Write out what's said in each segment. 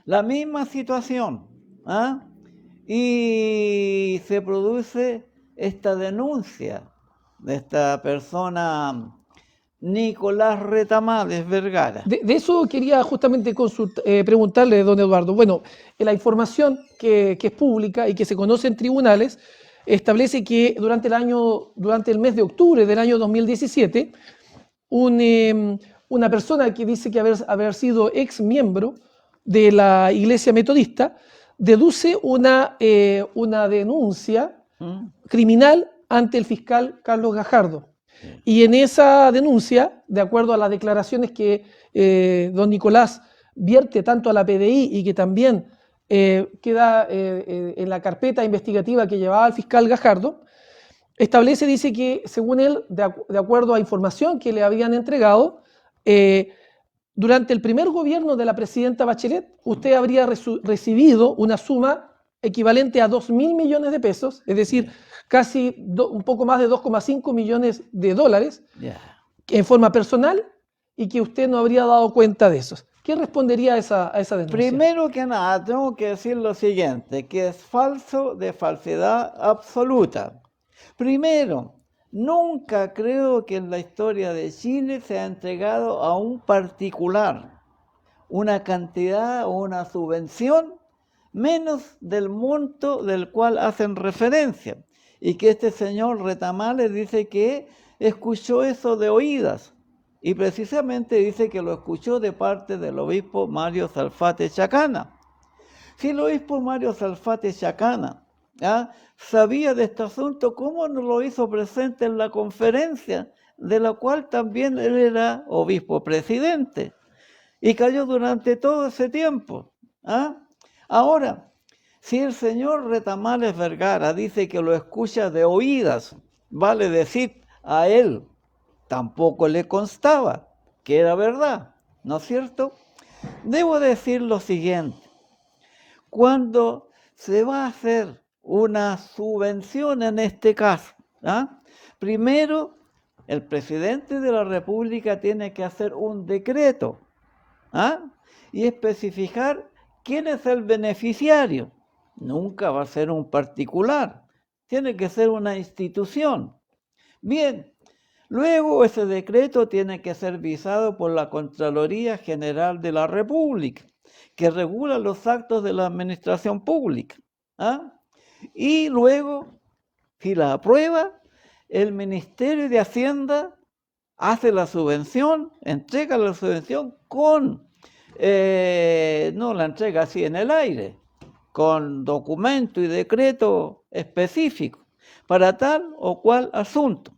la misma situación, ¿ah? Y se produce esta denuncia de esta persona, Nicolás Retamales Vergara. De eso quería justamente preguntarle, don Eduardo. Bueno, la información que es pública y que se conoce en tribunales establece que durante el mes de octubre del año 2017, una persona que dice que haber sido ex miembro de la Iglesia Metodista deduce una denuncia criminal ante el fiscal Carlos Gajardo. Y en esa denuncia, de acuerdo a las declaraciones que don Nicolás vierte tanto a la PDI y que también queda en la carpeta investigativa que llevaba el fiscal Gajardo, dice que según él, de acuerdo a información que le habían entregado, durante el primer gobierno de la presidenta Bachelet, usted habría recibido una suma equivalente a 2.000 millones de pesos, es decir, casi un poco más de 2,5 millones de dólares en forma personal, y que usted no habría dado cuenta de eso. ¿Qué respondería a esa denuncia? Primero que nada, tengo que decir lo siguiente, que es falso de falsedad absoluta. Primero, nunca creo que en la historia de Chile se ha entregado a un particular una cantidad o una subvención menos del monto del cual hacen referencia. Y que este señor Retamales dice que escuchó eso de oídas. Y precisamente dice que lo escuchó de parte del obispo Mario Salfate Chacana. Si el obispo Mario Salfate Chacana sabía de este asunto, ¿cómo no lo hizo presente en la conferencia, de la cual también él era obispo presidente? Y cayó durante todo ese tiempo. Ahora, si el señor Retamales Vergara dice que lo escucha de oídas, vale decir, a él tampoco le constaba que era verdad, ¿no es cierto? Debo decir lo siguiente. Cuando se va a hacer una subvención en este caso, primero el presidente de la República tiene que hacer un decreto y especificar quién es el beneficiario. Nunca va a ser un particular, tiene que ser una institución. Bien, luego ese decreto tiene que ser visado por la Contraloría General de la República, que regula los actos de la administración pública. Y luego, si la aprueba, el Ministerio de Hacienda hace la subvención, entrega la subvención no la entrega así en el aire, con documento y decreto específico para tal o cual asunto.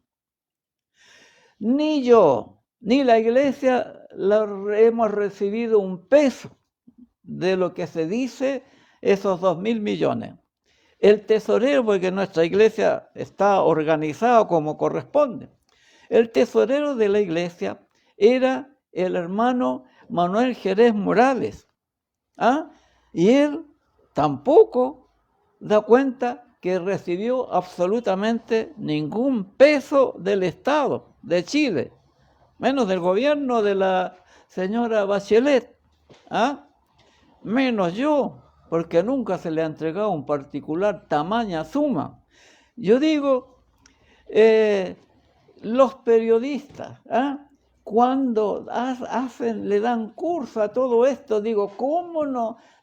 Ni yo, ni la iglesia hemos recibido un peso de lo que se dice esos 2.000 millones. El tesorero, porque nuestra iglesia está organizada como corresponde, el tesorero de la iglesia era el hermano Manuel Jerez Morales. Y él tampoco da cuenta que recibió absolutamente ningún peso del Estado de Chile, menos del gobierno de la señora Bachelet, menos yo, porque nunca se le ha entregado a un particular tamaña suma. Yo digo, los periodistas, cuando le dan curso a todo esto, digo, ¿cómo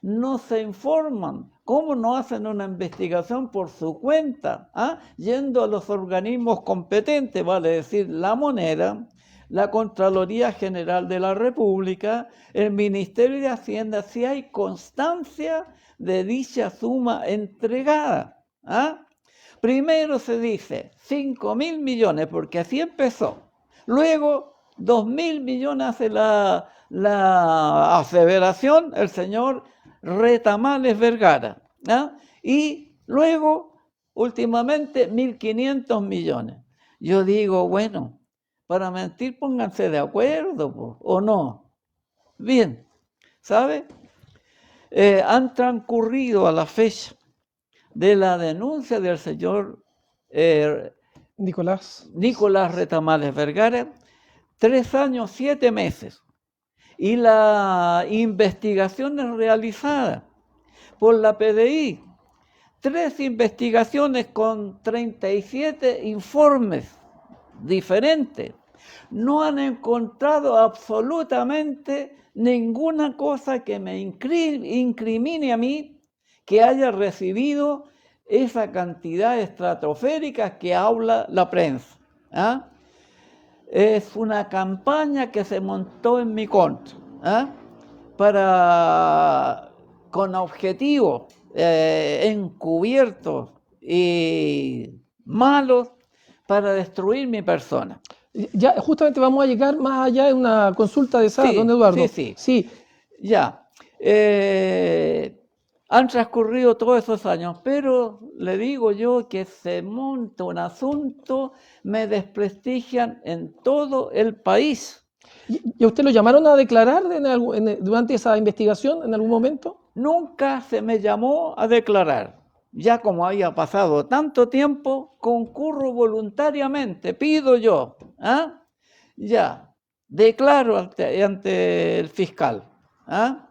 no se informan? ¿Cómo no hacen una investigación por su cuenta? Yendo a los organismos competentes, vale decir, la Moneda, la Contraloría General de la República, el Ministerio de Hacienda, si hay constancia de dicha suma entregada. Primero se dice 5.000 millones, porque así empezó. Luego 2.000 millones hace la aseveración el señor Retamales Vergara. Y luego, últimamente, 1.500 millones. Yo digo, bueno, para mentir pónganse de acuerdo, ¿o no? Bien, ¿sabe? Han transcurrido a la fecha de la denuncia del señor Nicolás Retamales Vergara 3 años, 7 meses. y las investigaciones realizadas por la PDI. 3 investigaciones con 37 informes diferentes. No han encontrado absolutamente ninguna cosa que me incrimine a mí que haya recibido esa cantidad estratosférica que habla la prensa. ¿Ah? Es una campaña que se montó en mi contra, ¿ah? Con objetivos encubiertos y malos para destruir mi persona. Ya, justamente vamos a llegar más allá en una consulta de esa, don Eduardo. Sí. Ya. Han transcurrido todos esos años, pero le digo yo que se monta un asunto, me desprestigian en todo el país. ¿Y a usted lo llamaron a declarar durante esa investigación en algún momento? Nunca se me llamó a declarar. Ya como había pasado tanto tiempo, concurro voluntariamente, pido yo. ¿Ah? Ya, declaro ante el fiscal. ¿Ah?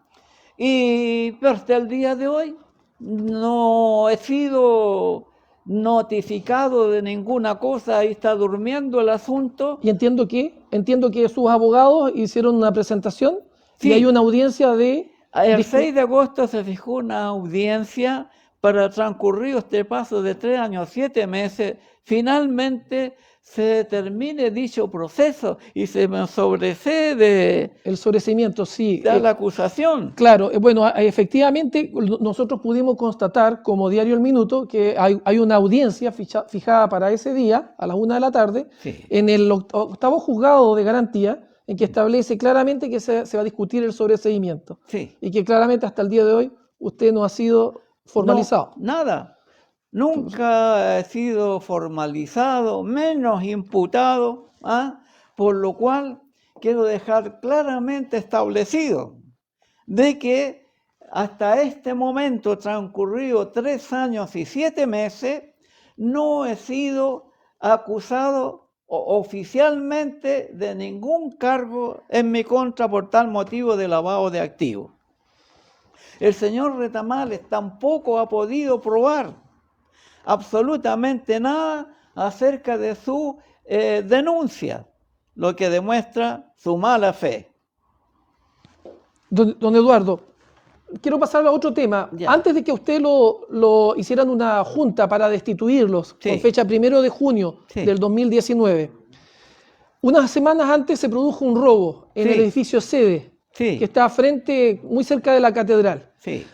Pero hasta el día de hoy no he sido notificado de ninguna cosa, ahí está durmiendo el asunto. Y entiendo que sus abogados hicieron una presentación y hay una audiencia de... El 6 de agosto se fijó una audiencia para transcurrir este paso de 3 años, 7 meses. Finalmente se termine dicho proceso y se me sobresee el sobreseimiento, sí. De la acusación. Claro, bueno, efectivamente nosotros pudimos constatar como diario El Minuto que hay una audiencia fijada para ese día a las 1 de la tarde en el 8º juzgado de garantía, en que establece claramente que se va a discutir el sobreseimiento. Y que claramente hasta el día de hoy usted no ha sido formalizado. No, nada. Nunca he sido formalizado, menos imputado, ¿ah? Por lo cual quiero dejar claramente establecido de que hasta este momento, transcurrido 3 años y 7 meses, no he sido acusado oficialmente de ningún cargo en mi contra por tal motivo de lavado de activos. El señor Retamales tampoco ha podido probar absolutamente nada acerca de su denuncia, lo que demuestra su mala fe. Don Eduardo, quiero pasar a otro tema. Ya. Antes de que usted lo hicieran una junta para destituirlos, con fecha 1 de junio del 2019, unas semanas antes se produjo un robo en el edificio sede, que está muy cerca de la catedral.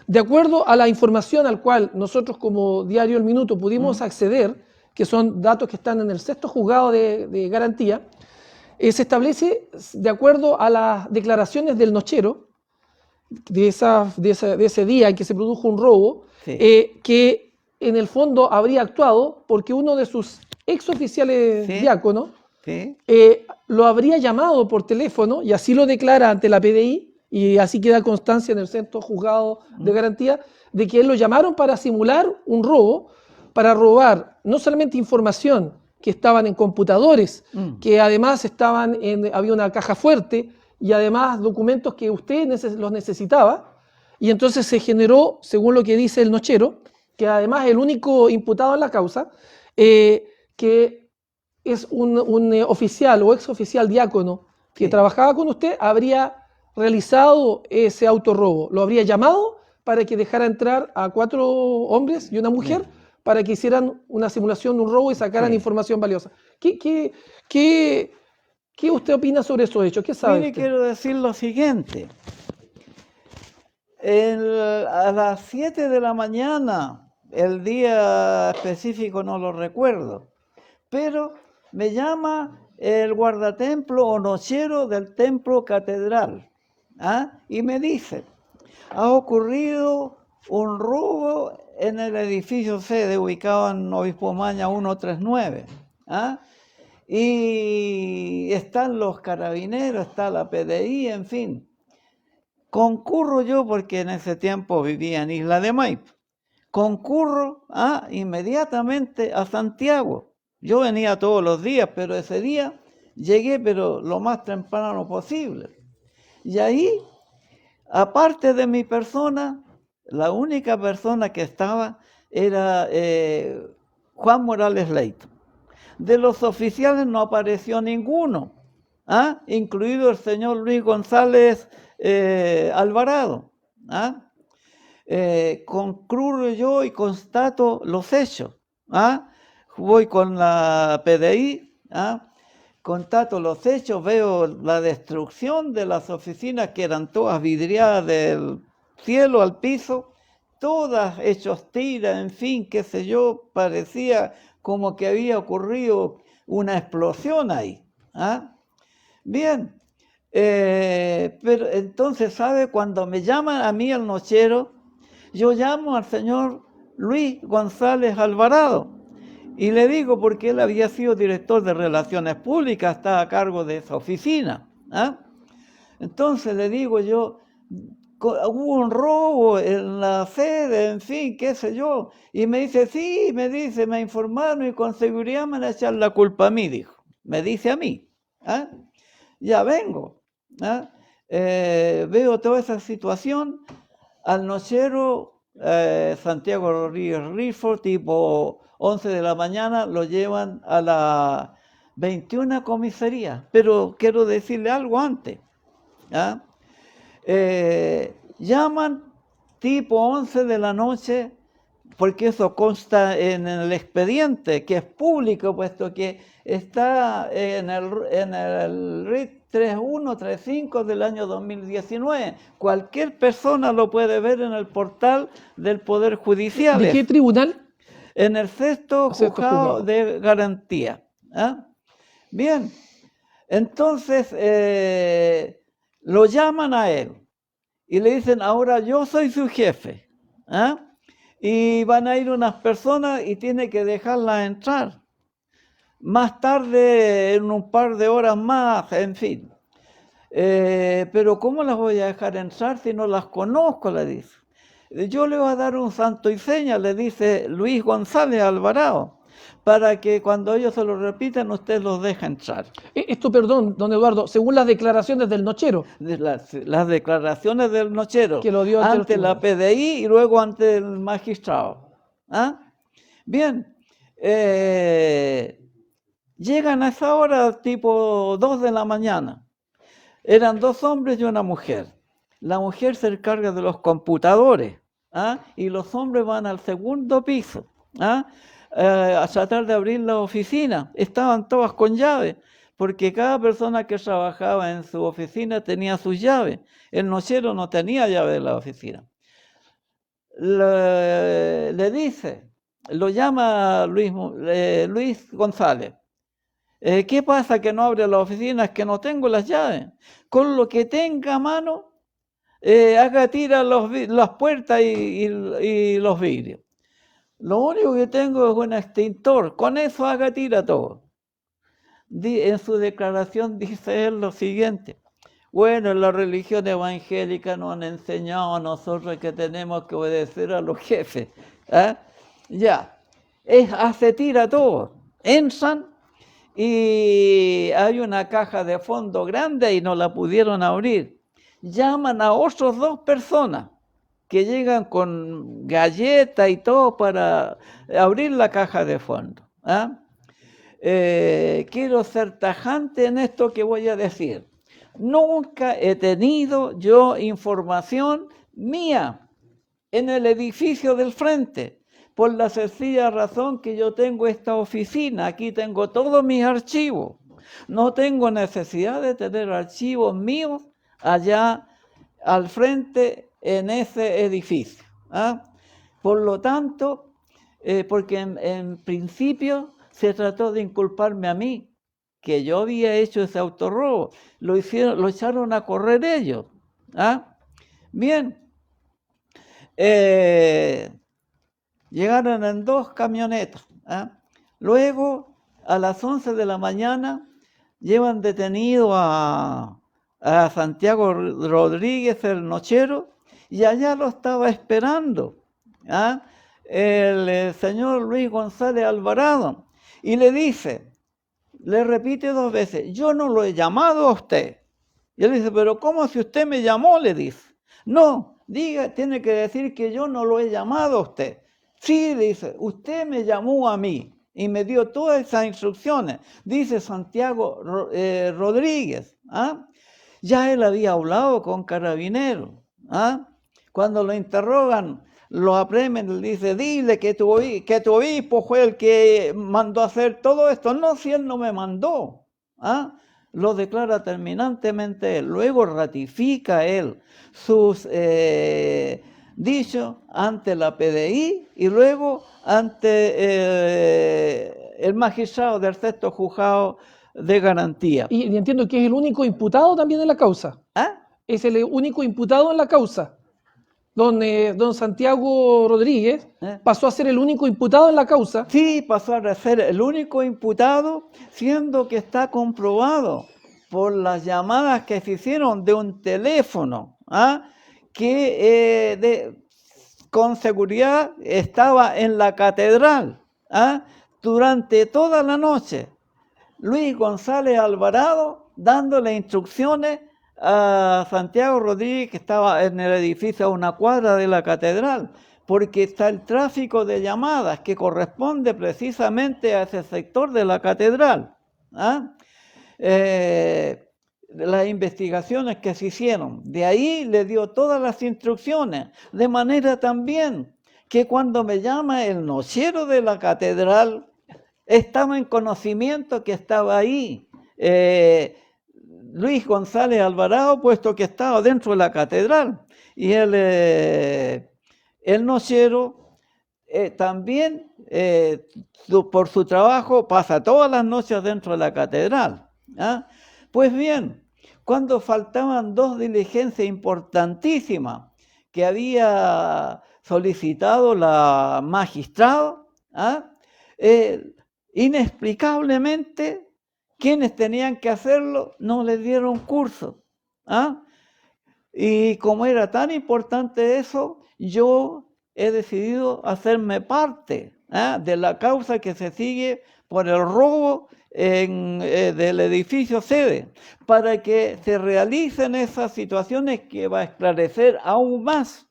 De acuerdo a la información al cual nosotros como diario El Minuto pudimos acceder, que son datos que están en el 6º juzgado de garantía, se establece, de acuerdo a las declaraciones del nochero, de ese día en que se produjo un robo, que en el fondo habría actuado porque uno de sus exoficiales diáconos lo habría llamado por teléfono, y así lo declara ante la PDI, y así queda constancia en el 6º juzgado de garantía, de que él lo llamaron para simular un robo, para robar no solamente información que estaban en computadores, que además había una caja fuerte, y además documentos que usted los necesitaba, y entonces se generó, según lo que dice el nochero, que además el único imputado en la causa, que es un oficial o exoficial diácono que trabajaba con usted, habría realizado ese autorrobo, lo habría llamado para que dejara entrar a 4 hombres y una mujer para que hicieran una simulación de un robo y sacaran información valiosa. ¿Qué usted opina sobre esos hechos? ¿Qué sabe usted? Quiero decir lo siguiente. A las 7 de la mañana, el día específico no lo recuerdo, pero me llama el guardatemplo o nochero del templo catedral, y me dice: ha ocurrido un robo en el edificio sede ubicado en Obispo Maña 139, y están los carabineros, está la PDI, en fin. Concurro yo porque en ese tiempo vivía en Isla de Maipo. Concurro inmediatamente a Santiago. Yo venía todos los días, pero ese día llegué lo más temprano posible. Y ahí, aparte de mi persona, la única persona que estaba era Juan Morales Leito. De los oficiales no apareció ninguno, incluido el señor Luis González Alvarado. Concluyo yo y constato los hechos. Voy con la PDI, constato los hechos, veo la destrucción de las oficinas que eran todas vidriadas del cielo al piso, todas hechos tiras, en fin, qué sé yo, parecía como que había ocurrido una explosión ahí. Bien, pero entonces, ¿sabe? Cuando me llaman a mí al nochero, yo llamo al señor Luis González Alvarado y le digo, porque él había sido director de Relaciones Públicas, estaba a cargo de esa oficina. Entonces le digo yo, hubo un robo en la sede, en fin, qué sé yo. Y me dice, sí, me informaron y con seguridad me van a echar la culpa a mí, dijo. Me dice a mí. Ya vengo. Veo toda esa situación. Al nochero Santiago Rodríguez Rifo, tipo 11 de la mañana, lo llevan a la 21 comisaría. Pero quiero decirle algo antes. Llaman tipo 11 de la noche, porque eso consta en el expediente, que es público, puesto que está en el RIT 3135 del año 2019. Cualquier persona lo puede ver en el portal del Poder Judicial. ¿De qué tribunal? En el sexto juzgado de garantía. Bien, entonces lo llaman a él y le dicen, ahora yo soy su jefe. Y van a ir unas personas y tiene que dejarlas entrar. Más tarde, en un par de horas más, en fin. Pero ¿cómo las voy a dejar entrar si no las conozco? Le dice. Yo le voy a dar un santo y seña, le dice Luis González Alvarado, para que cuando ellos se lo repitan, usted los deja entrar. Esto, perdón, don Eduardo, según las declaraciones del nochero. Las declaraciones del nochero, que lo dio ante la PDI y luego ante el magistrado. Bien, llegan a esa hora tipo 2 de la mañana. Eran 2 hombres y una mujer. La mujer se encarga de los computadores, y los hombres van al segundo piso, a tratar de abrir la oficina. Estaban todas con llave, porque cada persona que trabajaba en su oficina tenía sus llaves. El nochero no tenía llave de la oficina. Le dice, lo llama Luis González. ¿Qué pasa que no abre la oficina? Es que no tengo las llaves. Con lo que tenga a mano, haga tira las puertas y los vidrios. Lo único que tengo es un extintor. Con eso haga tira todo. En su declaración dice él lo siguiente. Bueno, en la religión evangélica nos han enseñado a nosotros que tenemos que obedecer a los jefes. Ya, hace tira todo. Entran y hay una caja de fondo grande y no la pudieron abrir. Llaman a otras 2 personas que llegan con galletas y todo para abrir la caja de fondo. Quiero ser tajante en esto que voy a decir. Nunca he tenido yo información mía en el edificio del frente, por la sencilla razón que yo tengo esta oficina. Aquí tengo todos mis archivos. No tengo necesidad de tener archivos míos allá al frente en ese edificio. Por lo tanto, porque en principio se trató de inculparme a mí, que yo había hecho ese autorrobo. Lo echaron a correr ellos. Bien. Llegaron en 2 camionetas. Luego, a las 11 de la mañana, llevan detenido a Santiago Rodríguez, el nochero, y allá lo estaba esperando el señor Luis González Alvarado. Y le dice, le repite 2 veces, yo no lo he llamado a usted. Y él dice, pero ¿cómo si usted me llamó? Le dice. No, tiene que decir que yo no lo he llamado a usted. Sí, dice, usted me llamó a mí y me dio todas esas instrucciones. Dice Santiago Rodríguez. ¿Ah? Ya él había hablado con Carabineros. ¿Ah? Cuando lo interrogan, lo apremian, le dice, dile que tu obispo fue el que mandó a hacer todo esto. No, si él no me mandó. ¿Ah? Lo declara terminantemente él. Luego ratifica él sus dichos ante la PDI y luego ante el magistrado del sexto juzgado de garantía. Y entiendo que es el único imputado también en la causa. ¿Ah? Es el único imputado en la causa. Don Santiago Rodríguez pasó a ser el único imputado en la causa. Sí, pasó a ser el único imputado, siendo que está comprobado por las llamadas que se hicieron de un teléfono, que con seguridad estaba en la catedral durante toda la noche. Luis González Alvarado dándole instrucciones a Santiago Rodríguez, que estaba en el edificio a una cuadra de la catedral, porque está el tráfico de llamadas que corresponde precisamente a ese sector de la catedral. Las investigaciones que se hicieron, de ahí le dio todas las instrucciones, de manera también que cuando me llama el nochero de la catedral, estaba en conocimiento que estaba ahí Luis González Alvarado, puesto que estaba dentro de la catedral. Y el nochero también, por su trabajo, pasa todas las noches dentro de la catedral. Pues bien, cuando faltaban dos diligencias importantísimas que había solicitado la magistrado, inexplicablemente, quienes tenían que hacerlo no les dieron curso. Y como era tan importante eso, yo he decidido hacerme parte de la causa que se sigue por el robo del edificio sede, para que se realicen esas situaciones que va a esclarecer aún más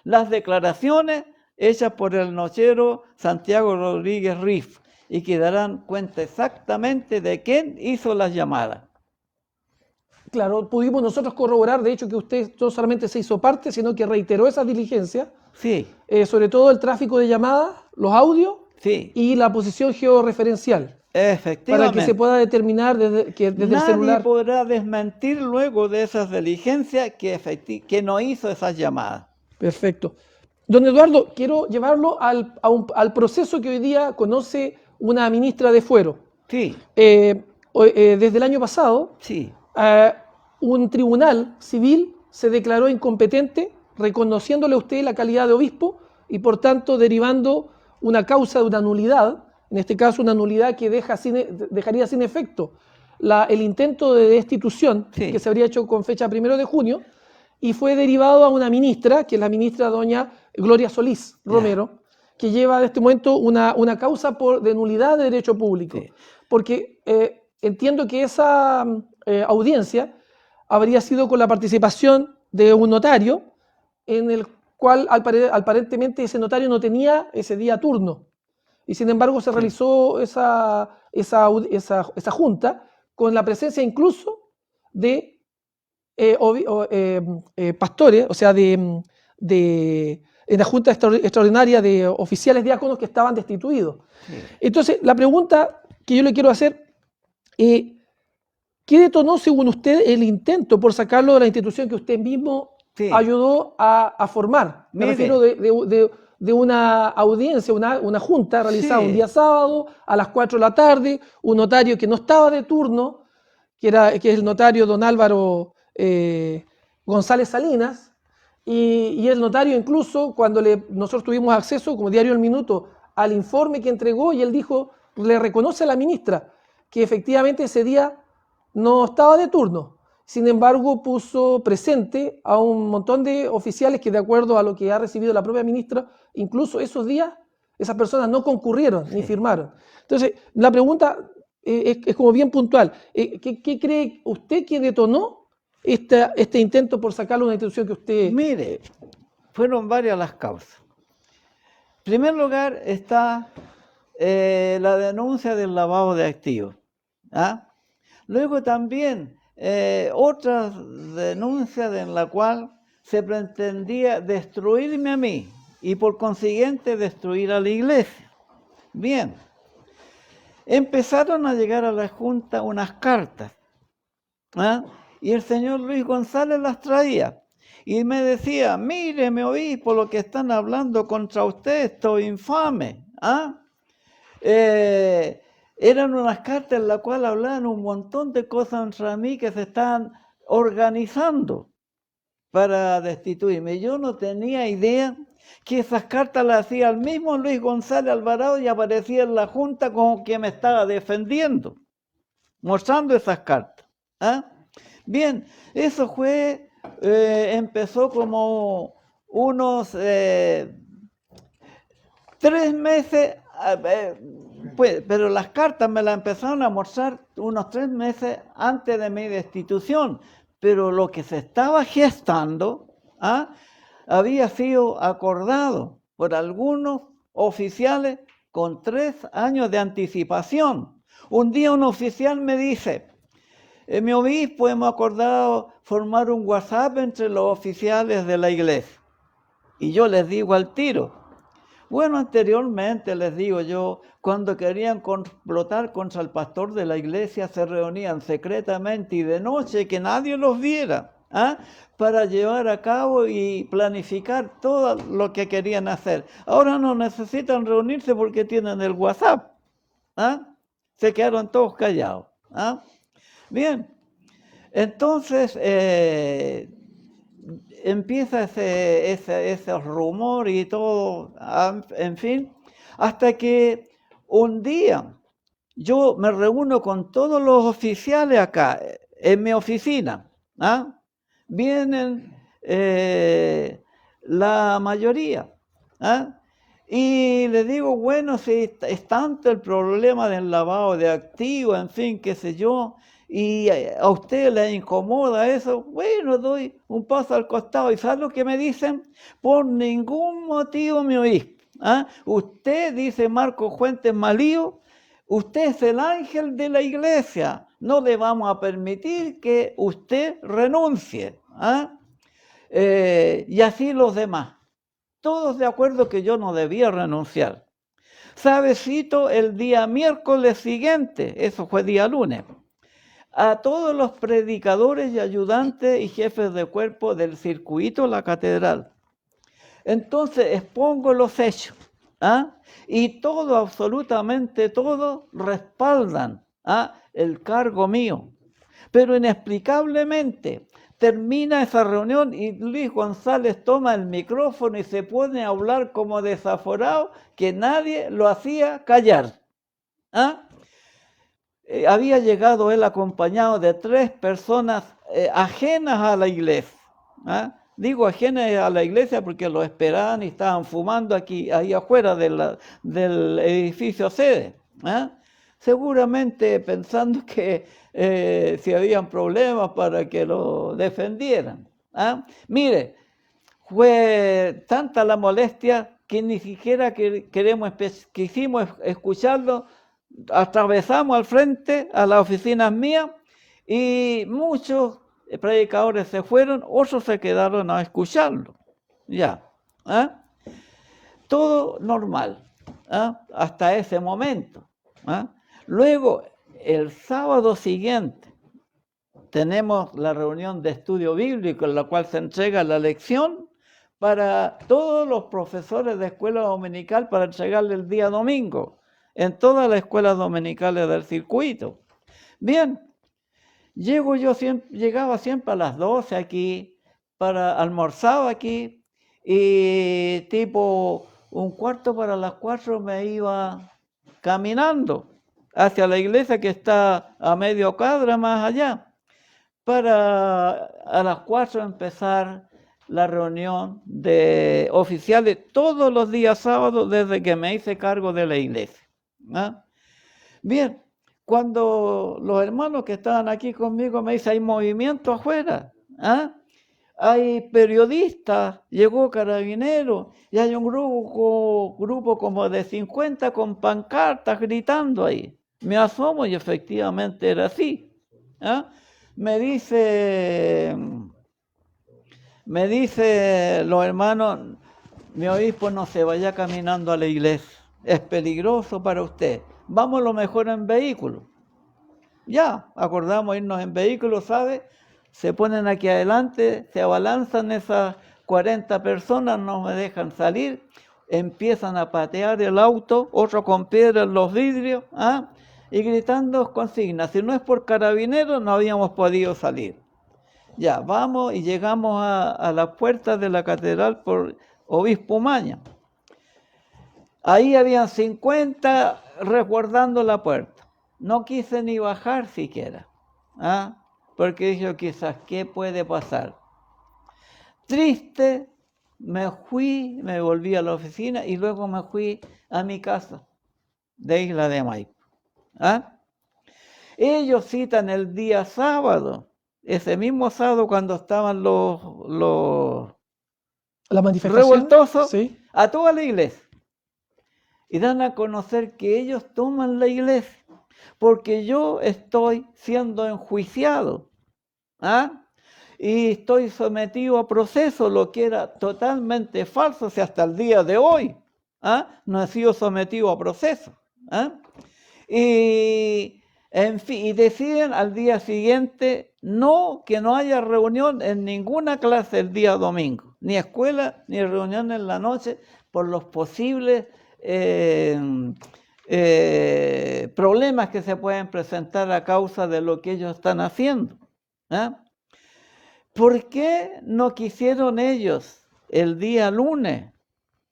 las declaraciones hechas por el nochero Santiago Rodríguez Riff, y que darán cuenta exactamente de quién hizo las llamadas. Claro, pudimos nosotros corroborar, de hecho, que usted no solamente se hizo parte, sino que reiteró esas diligencias. Sí. Sobre todo el tráfico de llamadas, los audios, sí, y la posición georreferencial. Efectivamente. Para que se pueda determinar desde el celular. Nadie podrá desmentir luego de esas diligencias que no hizo esas llamadas. Perfecto. Don Eduardo, quiero llevarlo al proceso que hoy día conoce una ministra de Fuero. Sí. Desde el año pasado, sí, un tribunal civil se declaró incompetente, reconociéndole a usted la calidad de obispo y por tanto derivando una causa de una nulidad, en este caso una nulidad que dejaría sin efecto el intento de destitución, sí, que se habría hecho con fecha 1 de junio, y fue derivado a una ministra, que es la ministra doña Gloria Solís Romero, que lleva en este momento una causa de nulidad de derecho público. Sí. Porque entiendo que esa audiencia habría sido con la participación de un notario, en el cual aparentemente ese notario no tenía ese día turno. Y sin embargo se realizó esa junta con la presencia incluso de pastores, o sea, en la junta extraordinaria de oficiales diáconos que estaban destituidos. Sí. Entonces, la pregunta que yo le quiero hacer, ¿qué detonó según usted el intento por sacarlo de la institución que usted mismo ayudó a formar? Me refiero de una audiencia, una junta realizada un día sábado a las 4 de la tarde, un notario que no estaba de turno, que es el notario don Álvaro González Salinas, y el notario incluso cuando nosotros tuvimos acceso como Diario El Minuto al informe que entregó, y él dijo, le reconoce a la ministra que efectivamente ese día no estaba de turno. Sin embargo, puso presente a un montón de oficiales que, de acuerdo a lo que ha recibido la propia ministra, incluso esos días esas personas no concurrieron ni firmaron. Entonces, la pregunta es como bien puntual. ¿Qué cree usted que detonó este intento por sacarlo de una institución que usted... Mire, fueron varias las causas. En primer lugar está la denuncia del lavado de activos. ¿Ah? Luego también otras denuncias en la cual se pretendía destruirme a mí y por consiguiente destruir a la iglesia. Bien, empezaron a llegar a la Junta unas cartas, ¿ah? Y el señor Luis González las traía y me decía, mire, mi obispo, lo que están hablando contra usted, esto es infame. ¿Ah? Eran unas cartas en las cuales hablaban un montón de cosas contra mí que se estaban organizando para destituirme. Yo no tenía idea que esas cartas las hacía el mismo Luis González Alvarado y aparecía en la Junta como que me estaba defendiendo, mostrando esas cartas. ¿Ah? Bien, eso fue, empezó como unos 3 meses, pues, pero las cartas me las empezaron a mostrar unos 3 meses antes de mi destitución, pero lo que se estaba gestando había sido acordado por algunos oficiales con 3 años de anticipación. Un día un oficial me dice, mi obispo, hemos acordado formar un WhatsApp entre los oficiales de la iglesia. Y yo les digo al tiro, bueno, anteriormente les digo yo, cuando querían complotar contra el pastor de la iglesia, se reunían secretamente y de noche, que nadie los viera, para llevar a cabo y planificar todo lo que querían hacer. Ahora no necesitan reunirse porque tienen el WhatsApp. Se quedaron todos callados. Bien, entonces empieza ese rumor y todo, en fin, hasta que un día yo me reúno con todos los oficiales acá, en mi oficina. Vienen la mayoría. Y le digo, bueno, si es tanto el problema del lavado de activos, en fin, qué sé yo, y a usted le incomoda eso, bueno, doy un paso al costado. ¿Y sabe lo que me dicen? Por ningún motivo, mi obispo. Usted, dice Marco Fuentes Malío, usted es el ángel de la iglesia. No le vamos a permitir que usted renuncie. Y así los demás. Todos de acuerdo que yo no debía renunciar. Sabecito, el día miércoles siguiente, eso fue día lunes, a todos los predicadores y ayudantes y jefes de cuerpo del circuito de la catedral. Entonces expongo los hechos, y todo, absolutamente todo, respaldan el cargo mío. Pero inexplicablemente termina esa reunión y Luis González toma el micrófono y se pone a hablar como desaforado, que nadie lo hacía callar. Había llegado él acompañado de 3 personas ajenas a la iglesia. Digo ajenas a la iglesia porque lo esperaban y estaban fumando ahí afuera del edificio sede. Seguramente pensando que si habían problemas para que lo defendieran. Mire, fue tanta la molestia que ni siquiera quisimos escucharlo. Atravesamos al frente a las oficinas mías y muchos predicadores se fueron, otros se quedaron a escucharlo. Ya. Todo normal hasta ese momento. Luego, el sábado siguiente, tenemos la reunión de estudio bíblico en la cual se entrega la lección para todos los profesores de escuela dominical para entregarle el día domingo en todas las escuelas dominicales del circuito. Bien, llegaba siempre a las 12 aquí, almorzaba aquí y tipo 1/4 para las 4 me iba caminando hacia la iglesia que está a medio cuadra más allá, para a las 4 empezar la reunión de oficiales todos los días sábados desde que me hice cargo de la iglesia. Bien, cuando los hermanos que estaban aquí conmigo me dicen, hay movimiento afuera, ¿ah? Hay periodistas, llegó Carabineros, y hay un grupo como de 50 con pancartas gritando ahí. Me asomo y efectivamente era así. ¿Ah? Me dice los hermanos, mi obispo no se vaya caminando a la iglesia, es peligroso para usted. Vamos lo mejor en vehículo. Ya, acordamos irnos en vehículo, ¿sabe? Se ponen aquí adelante, se abalanzan esas 40 personas, no me dejan salir, empiezan a patear el auto, otro con piedra en los vidrios, ¿ah? Y gritando consignas. Si no es por Carabineros, no habíamos podido salir. Ya, vamos y llegamos a la puerta de la catedral por Obispo Maña. Ahí habían 50 resguardando la puerta. No quise ni bajar siquiera, ¿ah? Porque dije, quizás, ¿qué puede pasar? Triste, me fui, me volví a la oficina y luego me fui a mi casa de Isla de Maipo. ¿Ah? Ellos citan el día sábado, ese mismo sábado cuando estaban La manifestación, revoltosos, sí, a toda la iglesia. Y dan a conocer que ellos toman la iglesia, porque yo estoy siendo enjuiciado, ¿ah? Y estoy sometido a proceso, lo que era totalmente falso, si hasta el día de hoy, ¿ah? No he sido sometido a proceso, ¿ah? Y, en fin, y deciden al día siguiente que no haya reunión en ninguna clase el día domingo, ni escuela, ni reunión en la noche, por los posibles problemas que se pueden presentar a causa de lo que ellos están haciendo. ¿Ah? ¿Por qué no quisieron ellos el día lunes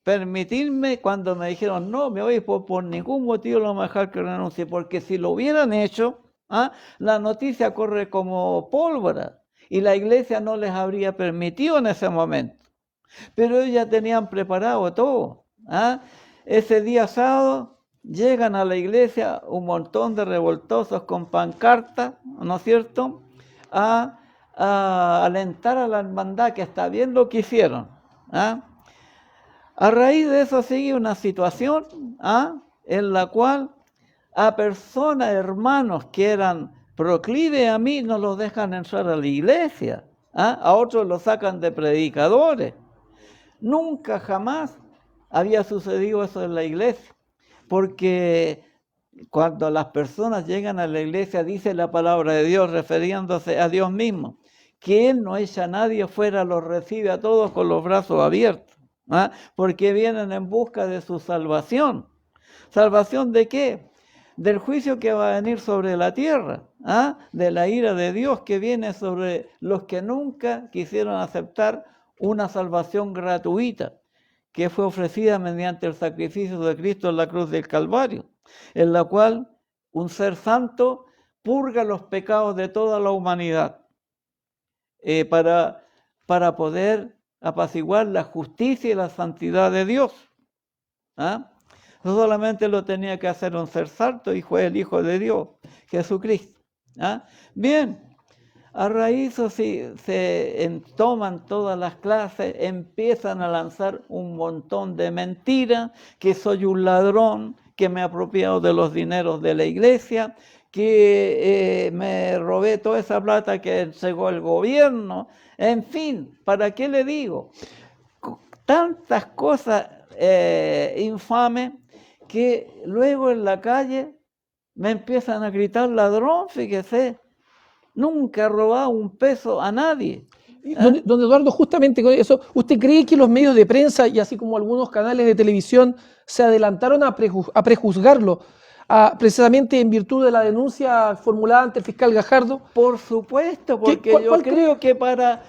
permitirme cuando me dijeron, no, mi obispo, por ningún motivo lo vamos a dejar que renuncie? Porque si lo hubieran hecho, ¿ah? La noticia corre como pólvora y la iglesia no les habría permitido en ese momento. Pero ellos ya tenían preparado todo. ¿Ah? Ese día sábado llegan a la iglesia un montón de revoltosos con pancartas, ¿no es cierto?, a alentar a la hermandad, que está bien lo que hicieron. ¿Ah? A raíz de eso sigue una situación, ¿ah?, en la cual a personas, hermanos que eran proclives a mí, no los dejan entrar a la iglesia. ¿Ah? A otros los sacan de predicadores. Nunca jamás había sucedido eso en la iglesia, porque cuando las personas llegan a la iglesia, dice la palabra de Dios, refiriéndose a Dios mismo, que Él no echa a nadie fuera, los recibe a todos con los brazos abiertos, ¿ah? Porque vienen en busca de su salvación. ¿Salvación de qué? Del juicio que va a venir sobre la tierra, ¿ah? De la ira de Dios que viene sobre los que nunca quisieron aceptar una salvación gratuita que fue ofrecida mediante el sacrificio de Cristo en la cruz del Calvario, en la cual un ser santo purga los pecados de toda la humanidad para poder apaciguar la justicia y la santidad de Dios. ¿Ah? No solamente lo tenía que hacer un ser santo, y fue el Hijo de Dios, Jesucristo. ¿Ah? Bien, a raíz se toman todas las clases, empiezan a lanzar un montón de mentiras, que soy un ladrón, que me he apropiado de los dineros de la iglesia, que me robé toda esa plata que entregó el gobierno. En fin, ¿para qué le digo? Tantas cosas infames que luego en la calle me empiezan a gritar ladrón, fíjese. Nunca he robado un peso a nadie. Don Eduardo, justamente con eso, ¿usted cree que los medios de prensa y así como algunos canales de televisión se adelantaron a prejuzgarlo, precisamente en virtud de la denuncia formulada ante el fiscal Gajardo? Por supuesto, porque yo creo que para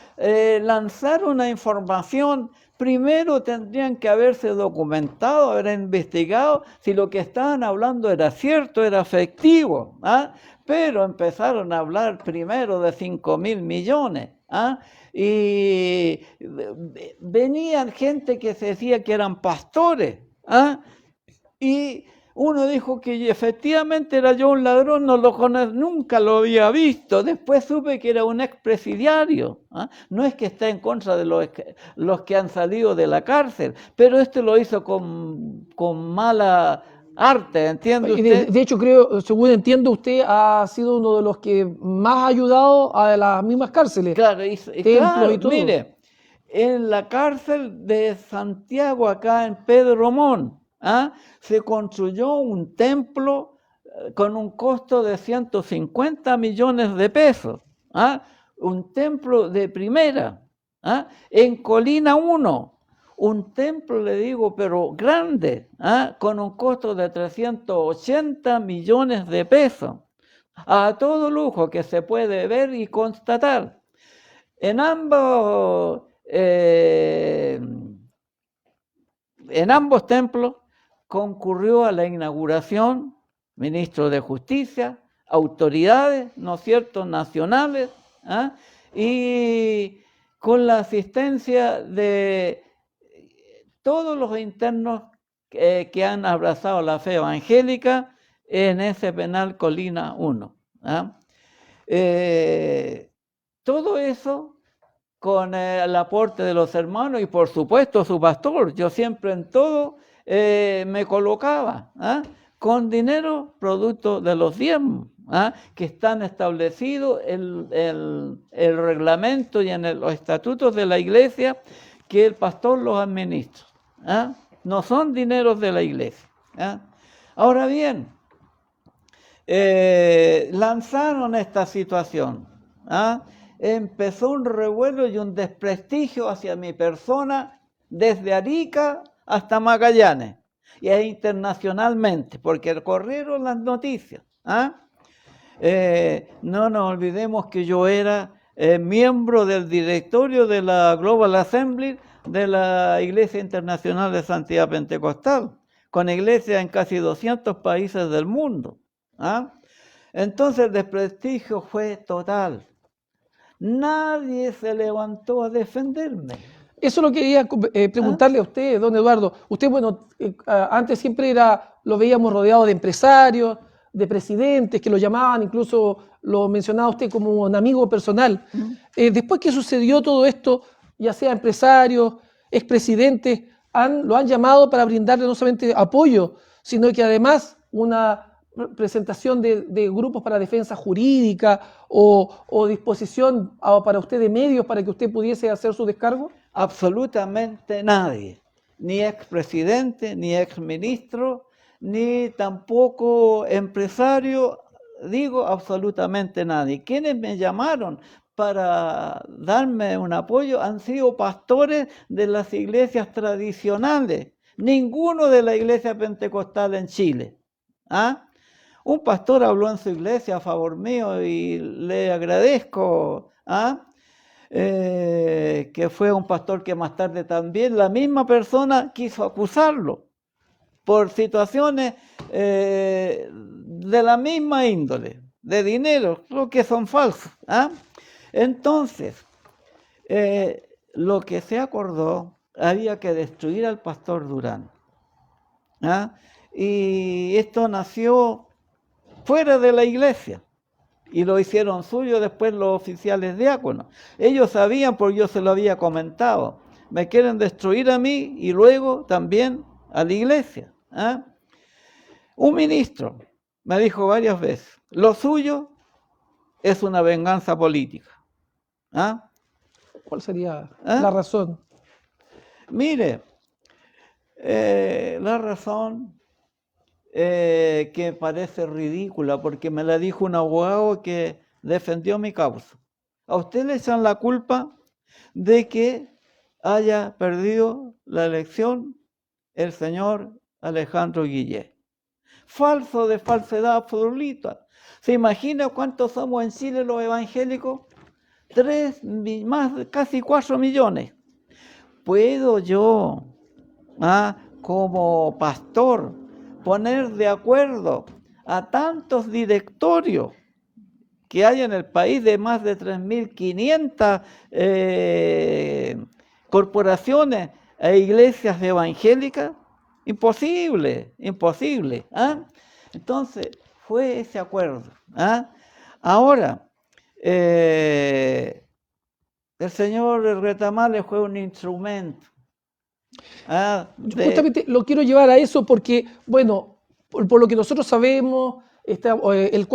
lanzar una información, primero tendrían que haberse documentado, haber investigado si lo que estaban hablando era cierto, era efectivo. ¿Ah? Pero empezaron a hablar primero de 5.000 millones. ¿Ah? Y venían gente que se decía que eran pastores. ¿Ah? Y Uno dijo que efectivamente era yo un ladrón, nunca lo había visto. Después supe que era un expresidiario. ¿Ah? No es que esté en contra de los que han salido de la cárcel, pero este lo hizo con mala arte, ¿entiende usted? De hecho, creo, según entiendo, usted ha sido uno de los que más ha ayudado a las mismas cárceles, Claro, templos y todo. mire, en la cárcel de Santiago, acá en Pedro Montt, ¿ah? Se construyó un templo con un costo de 150 millones de pesos, ¿ah? Un templo de primera, ¿ah? En Colina 1, un templo, le digo, pero grande, ¿ah? Con un costo de 380 millones de pesos, a todo lujo que se puede ver y constatar. En ambos templos concurrió a la inauguración ministro de Justicia, autoridades, ¿no es cierto?, nacionales, ¿ah? Y con la asistencia de todos los internos que han abrazado la fe evangélica en ese penal Colina 1. ¿Ah? Todo eso con el aporte de los hermanos y por supuesto su pastor. Yo siempre en todo me colocaba, ¿ah? Con dinero producto de los diezmos, ¿ah? Que están establecidos en el reglamento y en los estatutos de la iglesia, que el pastor los administra, ¿ah? No son dineros de la iglesia, ¿ah? Ahora bien, lanzaron esta situación, ¿ah? Empezó un revuelo y un desprestigio hacia mi persona desde Arica hasta Magallanes y internacionalmente, porque corrieron las noticias, ¿ah? No nos olvidemos que yo era miembro del directorio de la Global Assembly de la Iglesia Internacional de Santidad Pentecostal, con iglesias en casi 200 países del mundo, ¿ah? Entonces el desprestigio fue total. Nadie se levantó a defenderme. Eso lo quería preguntarle a usted, don Eduardo. Usted, bueno, antes siempre lo veíamos rodeado de empresarios, de presidentes que lo llamaban, incluso lo mencionaba usted como un amigo personal. Después que sucedió todo esto, ya sea empresarios, expresidentes, lo han llamado para brindarle no solamente apoyo, sino que además una presentación de grupos para defensa jurídica o disposición para usted de medios para que usted pudiese hacer su descargo? Absolutamente nadie, ni expresidente, ni exministro, ni tampoco empresario, digo absolutamente nadie. Quienes me llamaron para darme un apoyo han sido pastores de las iglesias tradicionales, ninguno de la iglesia pentecostal en Chile, ¿ah? Un pastor habló en su iglesia a favor mío y le agradezco, ¿ah? Que fue un pastor que más tarde también la misma persona quiso acusarlo por situaciones de la misma índole, de dinero, lo que son falsos, ¿ah? Entonces, lo que se acordó, había que destruir al pastor Durán, ¿ah? Y esto nació fuera de la iglesia, y lo hicieron suyo después los oficiales diáconos. Ellos sabían, porque yo se lo había comentado, me quieren destruir a mí y luego también a la iglesia, ¿ah? Un ministro me dijo varias veces, lo suyo es una venganza política, ¿ah? ¿Cuál sería la razón? Mire, la razón que parece ridícula, porque me la dijo un abogado que defendió mi causa. A usted le echan la culpa de que haya perdido la elección el señor Alejandro Guillé. Falso de falsedad absoluta. ¿Se imagina cuántos somos en Chile los evangélicos? Casi 4 millones. ¿Puedo yo, como pastor, poner de acuerdo a tantos directorios que hay en el país de más de 3.500 corporaciones e iglesias evangélicas? Imposible, imposible. Entonces, fue ese acuerdo. Ahora, el señor Retamales fue un instrumento. Justamente lo quiero llevar a eso porque, bueno, por lo que nosotros sabemos, el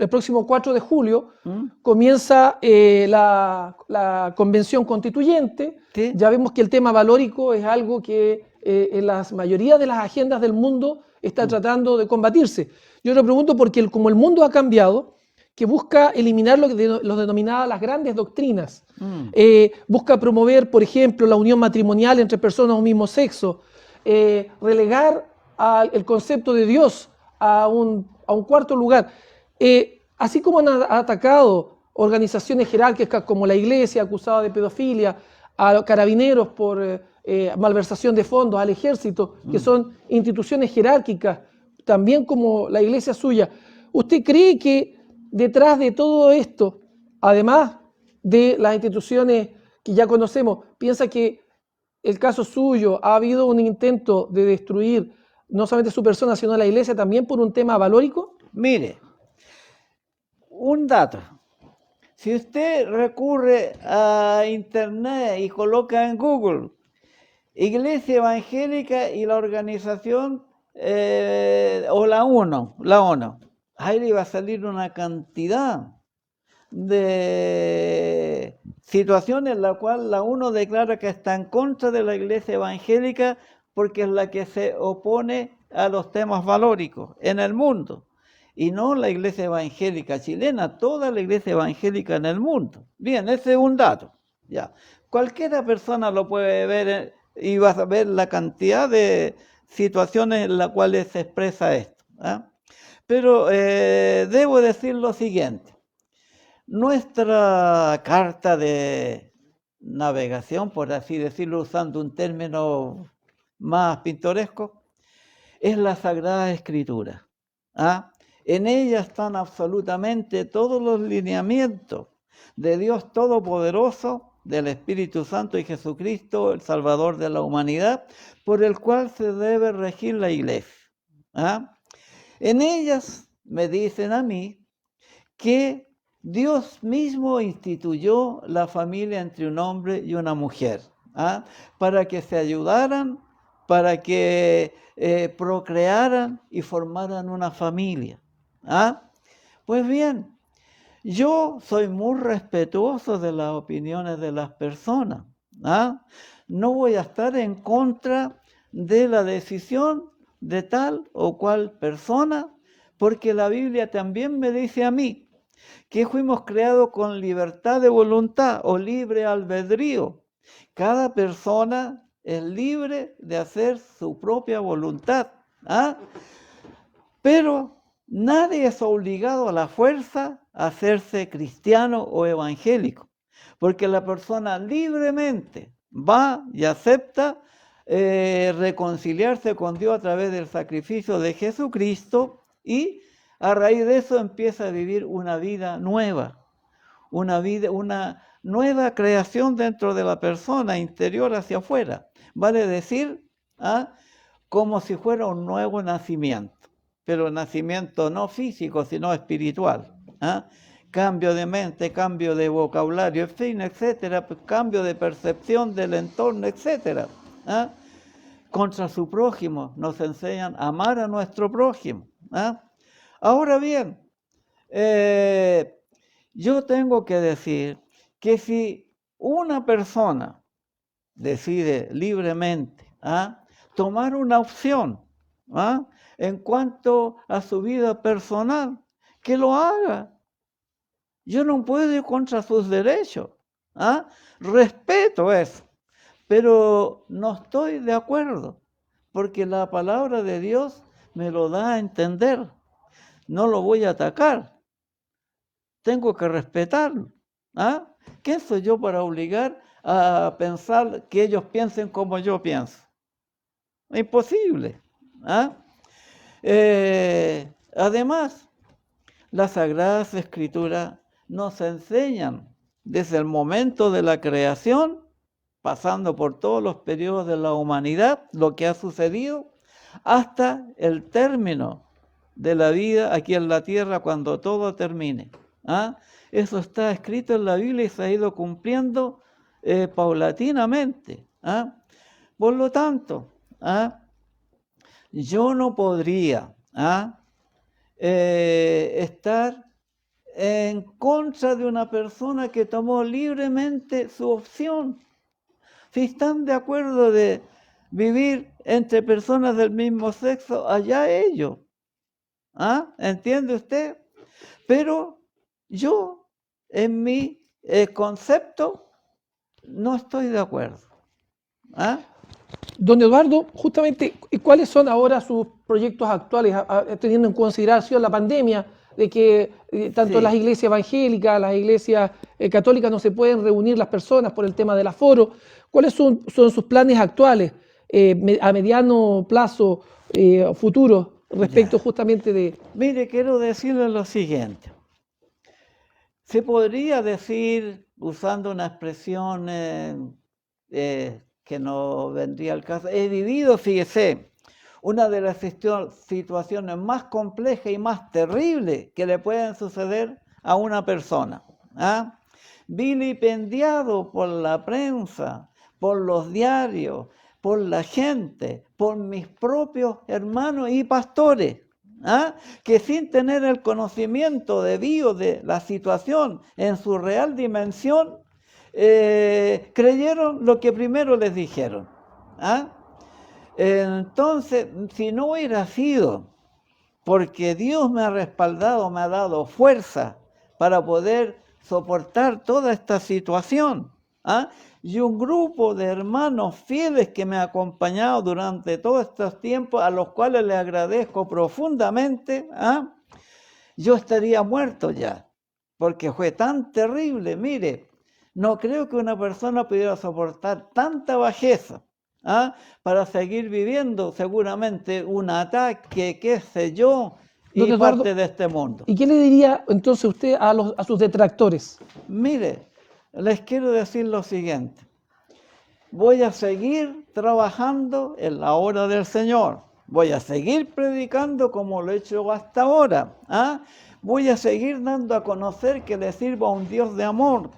próximo 4 de julio comienza la convención constituyente. ¿Sí? Ya vemos que el tema valórico es algo que en la mayoría de las agendas del mundo está tratando de combatirse. Yo le pregunto porque como el mundo ha cambiado, que busca eliminar lo que los denominadas las grandes doctrinas. Busca promover, por ejemplo, la unión matrimonial entre personas de un mismo sexo, relegar el concepto de Dios a un cuarto lugar. Así como han atacado organizaciones jerárquicas como la Iglesia, acusada de pedofilia, a los carabineros por malversación de fondos, al ejército, que son instituciones jerárquicas, también como la Iglesia suya. ¿Usted cree que detrás de todo esto, además de las instituciones que ya conocemos, piensa que el caso suyo ha habido un intento de destruir no solamente su persona, sino la Iglesia también por un tema valórico? Mire, un dato. Si usted recurre a internet y coloca en Google Iglesia Evangélica y la organización o la ONU, ahí le va a salir una cantidad de situaciones en la cual la ONU declara que está en contra de la Iglesia Evangélica porque es la que se opone a los temas valóricos en el mundo. Y no la Iglesia Evangélica chilena, toda la Iglesia Evangélica en el mundo. Bien, ese es un dato. Ya. Cualquiera persona lo puede ver y vas a ver la cantidad de situaciones en las cuales se expresa esto. Pero debo decir lo siguiente. Nuestra carta de navegación, por así decirlo, usando un término más pintoresco, es la Sagrada Escritura. En ella están absolutamente todos los lineamientos de Dios Todopoderoso, del Espíritu Santo y Jesucristo, el Salvador de la humanidad, por el cual se debe regir la Iglesia. En ellas me dicen a mí que Dios mismo instituyó la familia entre un hombre y una mujer, para que se ayudaran, para que procrearan y formaran una familia. Pues bien, yo soy muy respetuoso de las opiniones de las personas. No voy a estar en contra de la decisión de tal o cual persona, porque la Biblia también me dice a mí que fuimos creados con libertad de voluntad o libre albedrío. Cada persona es libre de hacer su propia voluntad. Pero nadie es obligado a la fuerza a hacerse cristiano o evangélico, porque la persona libremente va y acepta reconciliarse con Dios a través del sacrificio de Jesucristo y a raíz de eso empieza a vivir una vida nueva, una nueva creación dentro de la persona, interior hacia afuera. Vale decir, como si fuera un nuevo nacimiento, pero nacimiento no físico, sino espiritual. Cambio de mente, cambio de vocabulario, en fin, etcétera, cambio de percepción del entorno, etcétera. Contra su prójimo, nos enseñan a amar a nuestro prójimo. Ahora bien, yo tengo que decir que si una persona decide libremente tomar una opción en cuanto a su vida personal, que lo haga. Yo no puedo ir contra sus derechos. Respeto eso, pero no estoy de acuerdo, porque la palabra de Dios me lo da a entender. No lo voy a atacar. Tengo que respetarlo. ¿Qué soy yo para obligar a pensar que ellos piensen como yo pienso? Imposible. Además, las Sagradas Escrituras nos enseñan desde el momento de la creación, pasando por todos los periodos de la humanidad, lo que ha sucedido, hasta el término de la vida aquí en la tierra cuando todo termine. ¿Ah? Eso está escrito en la Biblia y se ha ido cumpliendo paulatinamente. ¿Ah? Por lo tanto, ¿ah? Yo no podría estar en contra de una persona que tomó libremente su opción. Si están de acuerdo de vivir entre personas del mismo sexo, allá ellos. ¿Ah? ¿Entiende usted? Pero yo, en mi concepto, no estoy de acuerdo. ¿Ah? Don Eduardo, justamente, ¿cuáles son ahora sus proyectos actuales, teniendo en consideración la pandemia, de que tanto Sí. las iglesias evangélicas, las iglesias católicas no se pueden reunir las personas por el tema del aforo? ¿Cuáles son sus planes actuales a mediano plazo, futuro, respecto Ya. justamente de... Mire, quiero decirle lo siguiente. Se podría decir, usando una expresión que no vendría al caso, he vivido, fíjese, una de las situaciones más complejas y más terribles que le pueden suceder a una persona. ¿Ah? Vilipendiado por la prensa, por los diarios, por la gente, por mis propios hermanos y pastores. ¿Ah? Que sin tener el conocimiento debido de la situación en su real dimensión, creyeron lo que primero les dijeron. ¿Ah? Entonces, si no hubiera sido porque Dios me ha respaldado, me ha dado fuerza para poder soportar toda esta situación, ¿ah? Y un grupo de hermanos fieles que me ha acompañado durante todos estos tiempos, a los cuales le agradezco profundamente, ¿ah? Yo estaría muerto ya, porque fue tan terrible. Mire, no creo que una persona pudiera soportar tanta bajeza, ¿ah? Para seguir viviendo seguramente un ataque, qué sé yo, Don y parte Eduardo, de este mundo. ¿y qué le diría entonces usted a sus detractores? Mire, les quiero decir lo siguiente. Voy a seguir trabajando en la obra del Señor. Voy a seguir predicando como lo he hecho hasta ahora. ¿Ah? Voy a seguir dando a conocer que le sirvo a un Dios de amor,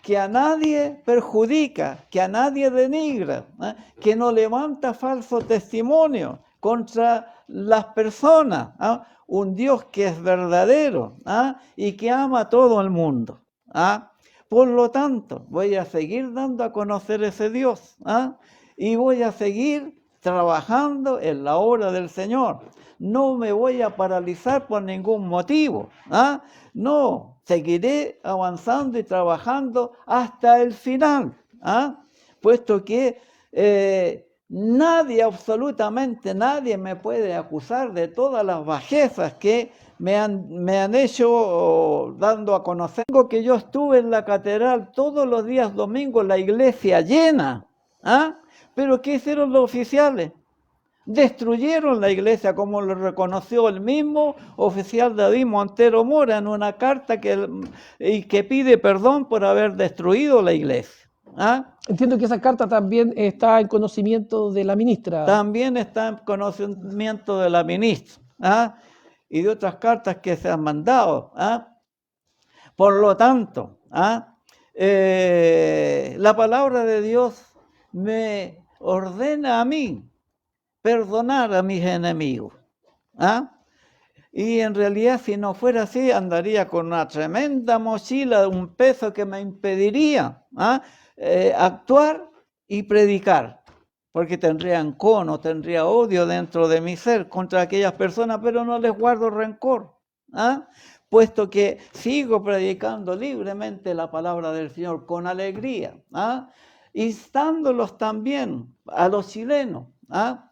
que a nadie perjudica, que a nadie denigra, ¿ah? Que no levanta falso testimonio contra las personas. ¿Ah? Un Dios que es verdadero, ¿ah? Y que ama a todo el mundo. ¿Ah? Por lo tanto, voy a seguir dando a conocer ese Dios, ¿ah? Y voy a seguir trabajando en la obra del Señor. No me voy a paralizar por ningún motivo, ¿ah? No, seguiré avanzando y trabajando hasta el final, ¿ah? Puesto que nadie, absolutamente nadie me puede acusar de todas las bajezas que me han hecho dando a conocer que yo estuve en la catedral todos los días domingos, la iglesia llena. ¿Ah? Pero ¿qué hicieron los oficiales? Destruyeron la iglesia, como lo reconoció el mismo oficial David Montero Mora en una carta que pide perdón por haber destruido la iglesia. ¿Ah? Entiendo que esa carta también está en conocimiento de la ministra. También está en conocimiento de la ministra. ¿Ah? Y de otras cartas que se han mandado. ¿Ah? Por lo tanto, ¿ah? La palabra de Dios me ordena a mí perdonar a mis enemigos. ¿Ah? Y en realidad, si no fuera así, andaría con una tremenda mochila, un peso que me impediría actuar y predicar, porque tendría encono, tendría odio dentro de mi ser contra aquellas personas, pero no les guardo rencor, ¿ah? Puesto que sigo predicando libremente la palabra del Señor con alegría, ¿ah? Instándolos también a los chilenos, ¿ah?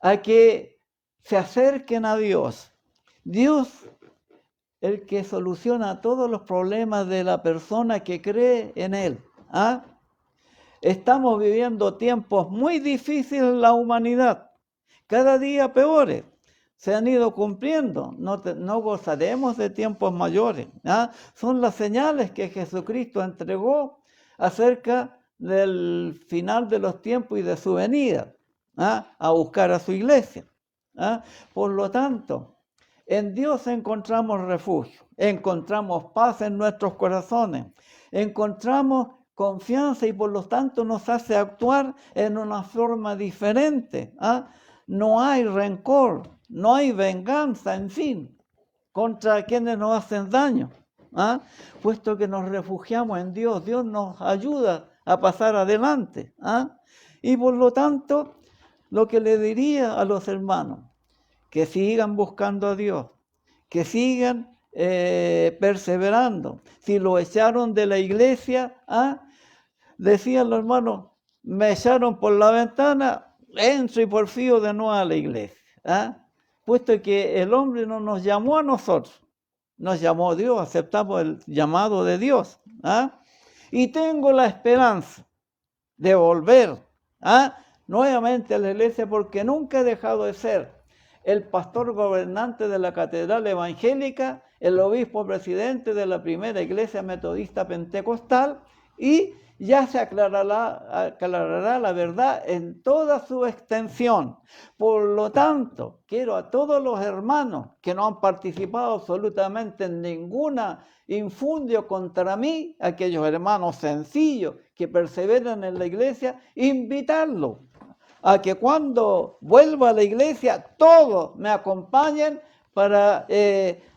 A que se acerquen a Dios. Dios, el que soluciona todos los problemas de la persona que cree en Él. ¿Ah? Estamos viviendo tiempos muy difíciles en la humanidad, cada día peores. Se han ido cumpliendo, no gozaremos de tiempos mayores. ¿Ah? Son las señales que Jesucristo entregó acerca del final de los tiempos y de su venida, ¿ah? A buscar a su iglesia. ¿ah? Por lo tanto, en Dios encontramos refugio, encontramos paz en nuestros corazones, encontramos confianza y por lo tanto nos hace actuar en una forma diferente. ¿Ah? No hay rencor, no hay venganza, en fin, contra quienes nos hacen daño. ¿Ah? Puesto que nos refugiamos en Dios, Dios nos ayuda a pasar adelante. ¿Ah? Y por lo tanto, lo que le diría a los hermanos, que sigan buscando a Dios, que sigan perseverando. Si lo echaron de la iglesia, ¿ah? Decían los hermanos, me echaron por la ventana, entro y porfío de nuevo a la iglesia. ¿Ah? Puesto que el hombre no nos llamó a nosotros, nos llamó Dios, aceptamos el llamado de Dios. ¿Ah? Y tengo la esperanza de volver, ¿ah? Nuevamente a la iglesia, porque nunca he dejado de ser el pastor gobernante de la Catedral Evangélica, el obispo presidente de la primera iglesia metodista pentecostal, y ya se aclarará la verdad en toda su extensión. Por lo tanto, quiero a todos los hermanos que no han participado absolutamente en ninguna infundio contra mí, aquellos hermanos sencillos que perseveran en la iglesia, invitarlos a que cuando vuelva a la iglesia todos me acompañen para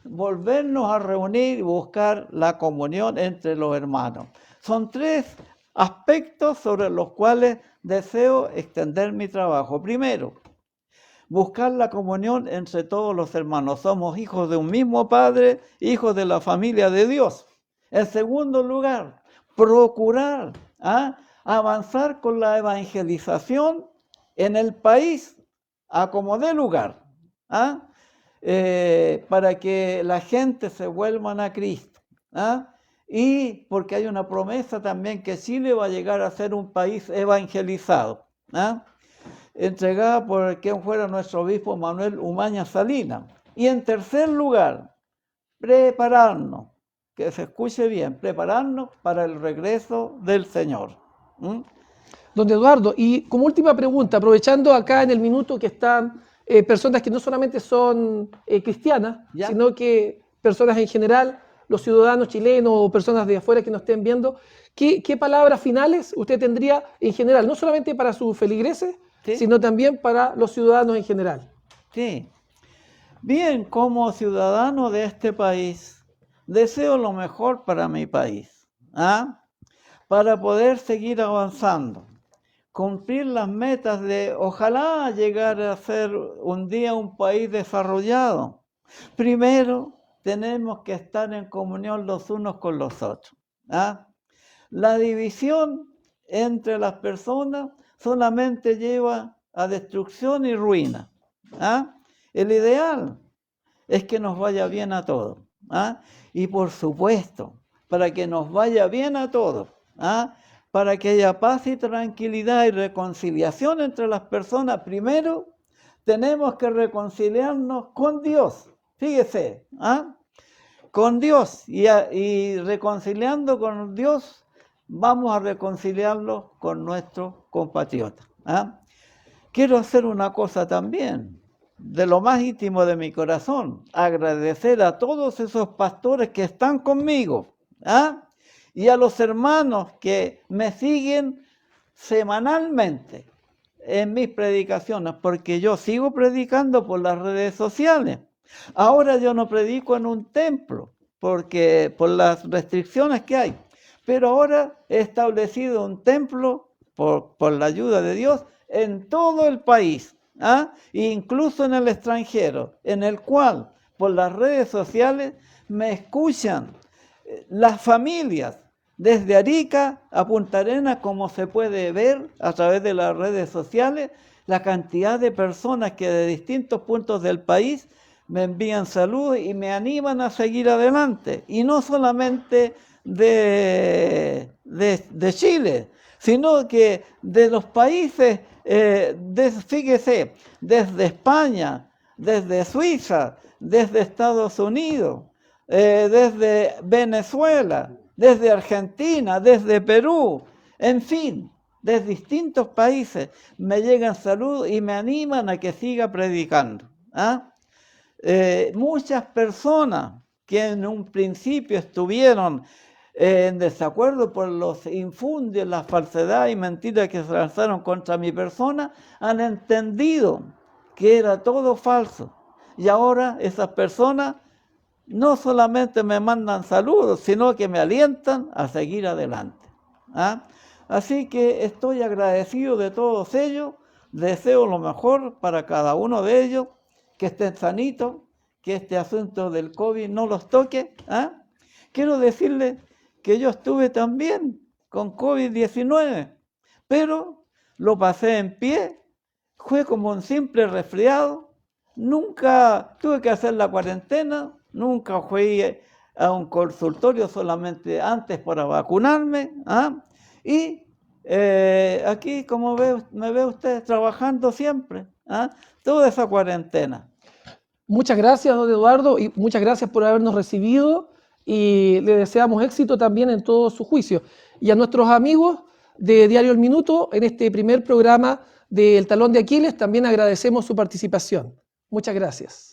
volvernos a reunir y buscar la comunión entre los hermanos. Son tres aspectos sobre los cuales deseo extender mi trabajo. Primero, buscar la comunión entre todos los hermanos. Somos hijos de un mismo Padre, hijos de la familia de Dios. En segundo lugar, procurar avanzar con la evangelización en el país a como dé lugar, para que la gente se vuelvan a Cristo. Y porque hay una promesa también que Chile va a llegar a ser un país evangelizado, entregada por quien fuera nuestro obispo Manuel Umaña Salinas. Y en tercer lugar, prepararnos, que se escuche bien, prepararnos para el regreso del Señor. Don Eduardo, y como última pregunta, aprovechando acá en el minuto que están personas que no solamente son cristianas, ¿Ya? sino que personas en general, los ciudadanos chilenos o personas de afuera que nos estén viendo, ¿qué palabras finales usted tendría en general, no solamente para sus feligreses, ¿sí?, sino también para los ciudadanos en general? Sí. Bien, como ciudadano de este país, deseo lo mejor para mi país, para poder seguir avanzando, cumplir las metas de ojalá llegar a ser un día un país desarrollado. Primero, tenemos que estar en comunión los unos con los otros. La división entre las personas solamente lleva a destrucción y ruina. El ideal es que nos vaya bien a todos. Y por supuesto, para que nos vaya bien a todos, para que haya paz y tranquilidad y reconciliación entre las personas, primero tenemos que reconciliarnos con Dios. Fíjese, con Dios, y reconciliando con Dios, vamos a reconciliarlo con nuestros compatriotas. Quiero hacer una cosa también, de lo más íntimo de mi corazón, agradecer a todos esos pastores que están conmigo, y a los hermanos que me siguen semanalmente en mis predicaciones, porque yo sigo predicando por las redes sociales. Ahora yo no predico en un templo, porque por las restricciones que hay, pero ahora he establecido un templo, por la ayuda de Dios, en todo el país, incluso en el extranjero, en el cual por las redes sociales me escuchan las familias, desde Arica a Punta Arenas, como se puede ver a través de las redes sociales, la cantidad de personas que de distintos puntos del país me envían saludos y me animan a seguir adelante. Y no solamente de Chile, sino que de los países, fíjese, desde España, desde Suiza, desde Estados Unidos, desde Venezuela, desde Argentina, desde Perú, en fin, de distintos países me llegan saludos y me animan a que siga predicando. ¿ah? Muchas personas que en un principio estuvieron en desacuerdo por los infundios, las falsedades y mentiras que se lanzaron contra mi persona, han entendido que era todo falso. Y ahora esas personas no solamente me mandan saludos, sino que me alientan a seguir adelante, ¿ah? Así que estoy agradecido de todos ellos, deseo lo mejor para cada uno de ellos, que estén sanitos, que este asunto del COVID no los toque, ¿ah? Quiero decirles que yo estuve también con COVID-19, pero lo pasé en pie, fue como un simple resfriado, nunca tuve que hacer la cuarentena, nunca fui a un consultorio solamente antes para vacunarme, ¿ah? Y aquí, como me ve usted trabajando siempre, ¿ah? Toda esa cuarentena. Muchas gracias, don Eduardo, y muchas gracias por habernos recibido y le deseamos éxito también en todo su juicio. Y a nuestros amigos de Diario El Minuto, en este primer programa del Talón de Aquiles, también agradecemos su participación. Muchas gracias.